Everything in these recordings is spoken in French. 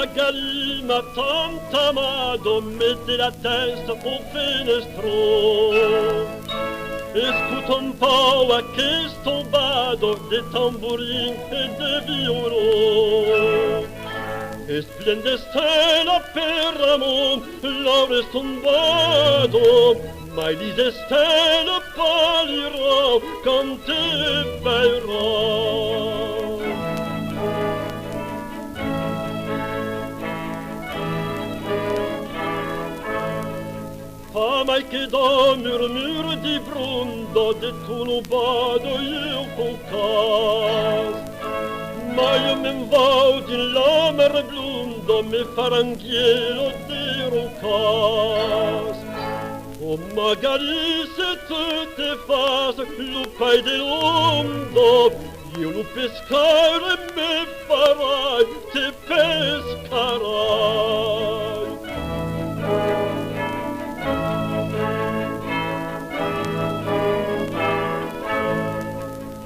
Magali, ma tante amado, mette la testa au fenestro. Escuta un po' a questo bado de tamburin e de violon. E splende stella per amor, l'aure tombado, ma Elise stella pallirà quand te verrà. Ah, mai che da murmur di brondo de tuo bado io focas. Ma io men vau din la mer blundo me faranghielo de rocas. Oh, magari se tu te fas lupai dell'ondo, io lo pescare me farai, te pescarai.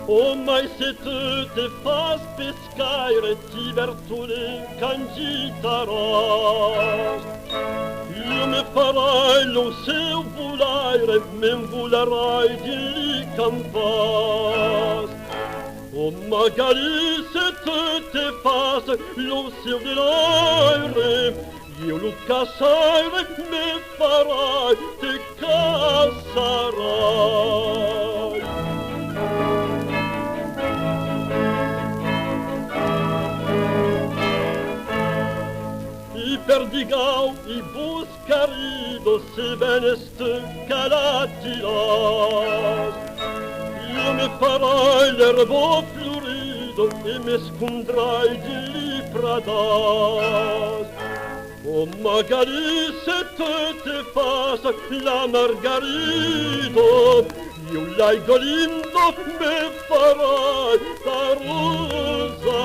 Oh, mai se tu te fas pescare, ti vertune cangitaràs. Io me farai lo seu volaire, men volerai di lì campàs. Oh, magari se tu te fas lo seu dell'aire, io lo cassare me farai, te cassarai. Perdigau i buscarido se veneste calatilas. Io me farai l'erbo florido e me scondrai di lì pradas. Oh, magari se tu te fas la margarido, io l'ai golindo me farai la rosa.